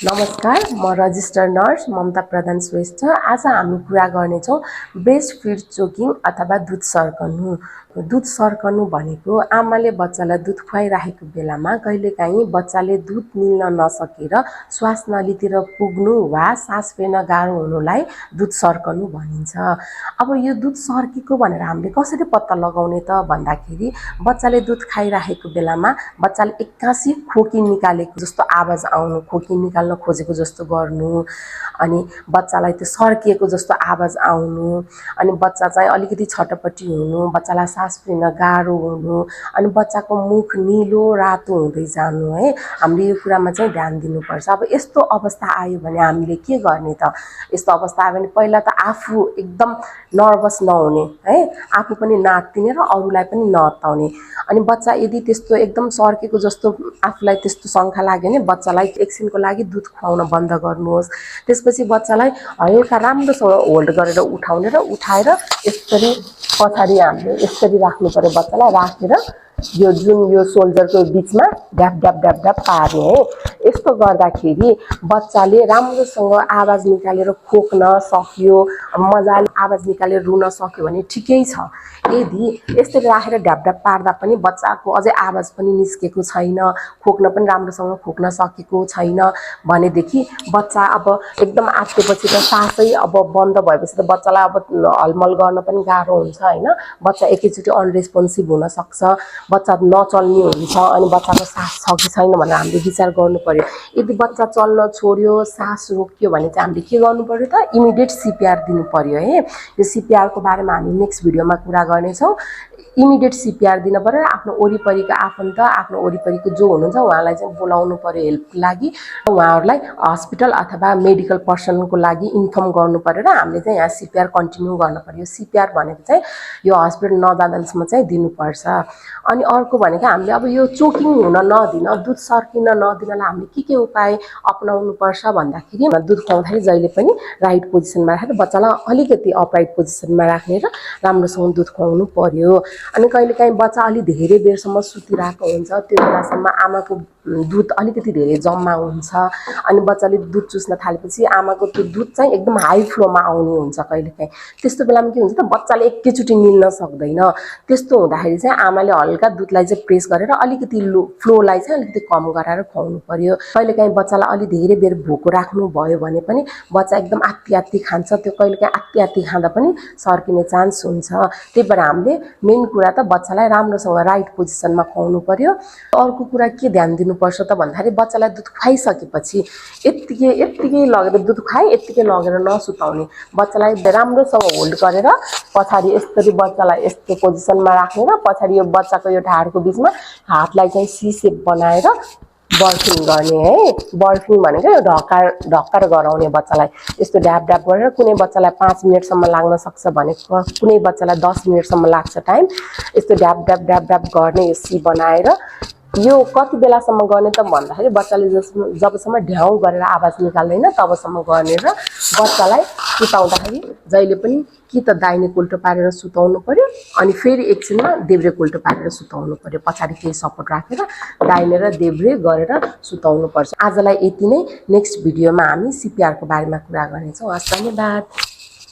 नमस्कार, म register nurse Mamata प्रधान श्रेष्ठ। आज हामी कुरा गर्नेछौँ ब्रेस्ट फिड चोकिङ अथवा दुध सर्कनु। दुध सर्कनु भनेको आमाले बच्चालाई दुध खुवाइरहेको बेलामा कहिलेकाहीँ बच्चाले दुध निल्न नसकेर श्वास नलीतिर पुग्नु वा सास फेर्न गाह्रो हुनुलाई दुध सर्कनु भनिन्छ। अब यो दुध सर्केको भनेर हामीले कसरी पत्ता लगाउने त भन्दाखेरि बच्चाले दुध खाइरहेको बेलामा बच्चाले एक्कासी खोकी निकालेको जस्तो आवाज आउनु, खोकी निकाल्न खोजेको जस्तो गर्नु, अनि बच्चालाई त्यो सर्किएको जस्तो आवाज आउनु, अनि बच्चा चाहिँ अलिकति छटपटी हुनु, बच्चालाई सास फेर्न गाह्रो हुनु, अनि बच्चाको मुख निलो रातो हुँदै जानु है। हामीले यो कुरामा चाहिँ ध्यान दिनुपर्छ। अब यस्तो अवस्था आयो भने हामीले के गर्ने त? यस्तो अवस्था आयो भने पहिला त आफू एकदम नर्भस नहुने है, आफू पनि नात्तिने र अरूलाई पनि नअत्ताउने। अनि बच्चा यदि त्यस्तो एकदम सर्केको जस्तो आफूलाई त्यस्तो शङ्का लाग्यो भने बच्चालाई एकछिनको लागि दुध खुवाउन बन्द गर्नुहोस्। त्यसपछि बच्चालाई हल्का राम्रोसँग होल्ड गरेर उठाउने र उठाएर यसरी पछाडि हामीले यसरी राख्नु पर्यो। बच्चालाई राखेर यो जुन यो सोल्जरको बिचमा ड्याप ड्याप ड्याप ड्याप पार्ने है। यस्तो गर्दाखेरि बच्चाले राम्रोसँग आवाज निकालेर खोक्न सक्यो, मजाले आवाज निकालेर रुन सक्यो भने ठिकै छ। यदि यसरी राखेर ड्याप ड्याप पार्दा पनि बच्चाको अझै आवाज पनि निस्केको छैन, खोक्न पनि राम्रोसँग खोक्न सकेको छैन भनेदेखि बच्चा अब एकदम आत्तेपछि त सासै अब बन्द भएपछि त बच्चालाई अब हलमल गर्न पनि गाह्रो हुन्छ होइन। बच्चा एकैचोटि अनरेस्पोन्सिभ हुनसक्छ, बच्चा नचल्ने हुन्छ, अनि बच्चाको सास छ कि छैन भनेर हामीले विचार गर्नु पर्यो। यदि बच्चा चल्न छोड्यो, सास रोकियो भने चाहिँ हामीले के गर्नु पर्यो त? इमिडिएट सिपिआर दिनु पर्यो है। यो सिपिआरको बारेमा हामी नेक्स्ट भिडियोमा कुरा गर्नेछौँ। इमिडिएट सिपिआर दिन पर्यो। आफ्नो वरिपरिको आफन्त, आफ्नो वरिपरिको जो हुनुहुन्छ उहाँलाई चाहिँ बोलाउनु पर्यो हेल्पको लागि। उहाँहरूलाई हस्पिटल अथवा मेडिकल पर्सनको लागि इन्फर्म गर्नु पर्यो र हामीले चाहिँ यहाँ सिपिआर कन्टिन्यू गर्नु पर्यो। सिपिआर भनेको चाहिँ यो हस्पिटल नजाँदासम्म चाहिँ दिनुपर्छ। अनि अर्को भनेको हामीले अब यो चोकिङ हुन नदिन, दुध सर्किन नदिनलाई हामीले के उपाय अपनाउनु पर्छ भन्दाखेरि दुध खुवाउँदाखेरि जहिले पनि राइट पोजिसनमा राखेर बच्चालाई अलिकति अपराइट पोजिसनमा राख्ने र राम्रोसँग दुध खुवाउनु पर्यो। अनि कहिलेकाहीँ बच्चा अलि धेरै बेरसम्म सुतिरहेको हुन्छ, त्यो बेलासम्म आमाको दुध अलिकति धेरै जम्मा हुन्छ, अनि बच्चाले दुध चुस्न थालेपछि आमाको त्यो दुध चाहिँ एकदम हाई फ्लोमा आउने हुन्छ। कहिलेकाहीँ त्यस्तो बेलामा के हुन्छ त, बच्चाले एकैचोटि निल्न सक्दैन। त्यस्तो हुँदाखेरि चाहिँ आमाले हल्का दुधलाई चाहिँ प्रेस गरेर अलिकति फ्लोलाई चाहिँ अलिकति कम गराएर खुवाउनु पर्यो। कहिलेकाहीँ बच्चालाई अलि धेरै बेर भोको राख्नु भयो भने पनि बच्चा एकदम आत्ती खान्छ, त्यो कहिलेकाहीँ आत्ती खाँदा पनि सर्किने चान्स हुन्छ। त्यही भएर हामीले मेन कुरा त बच्चालाई राम्रोसँग राइट पोजिसनमा खुवाउनु पर्यो। अर्को कुरा के ध्यान दिनुपर्छ त भन्दाखेरि बच्चालाई दुध खुवाइसकेपछि यत्तिकै लगेर दुध खुवाइ यत्तिकै लगेर नसुताउने। बच्चालाई राम्रोसँग होल्ड गरेर पछाडि यसरी बच्चालाई यस्तो पोजिसनमा राख्ने र पछाडि यो बच्चाको यो ढाडको बिचमा हातलाई चाहिँ सी सेप बनाएर बर्फिङ गर्ने है। बर्फिङ भनेको यो ढक्कर गराउने बच्चालाई यस्तो ड्याप ड्याप गरेर। कुनै बच्चालाई 5 मिनटसम्म लाग्न सक्छ भने कुनै बच्चालाई 10 मिनटसम्म लाग्छ टाइम। यस्तो ड्याप ड्याप ड्याप ड्याप गर्ने यो सी बनाएर यो कति बेलासम्म गर्ने त भन्दाखेरि बच्चाले जबसम्म ढ्याउ गरेर आवाज निकाल्दैन तबसम्म गर्ने र बच्चालाई सुताउँदाखेरि जहिले पनि कि त दाहिने उल्टो पारेर सुताउनु पर्यो, अनि फेरि एकछिनमा देब्रे उल्टो पारेर सुताउनु पर्यो। पछाडि केही सपोर्ट राखेर दाहिने र देब्रे गरेर सुताउनु पर्छ। आजलाई यति नै। नेक्स्ट भिडियोमा हामी सिपिआरको बारेमा कुरा गर्नेछौँ। हस्, धन्यवाद।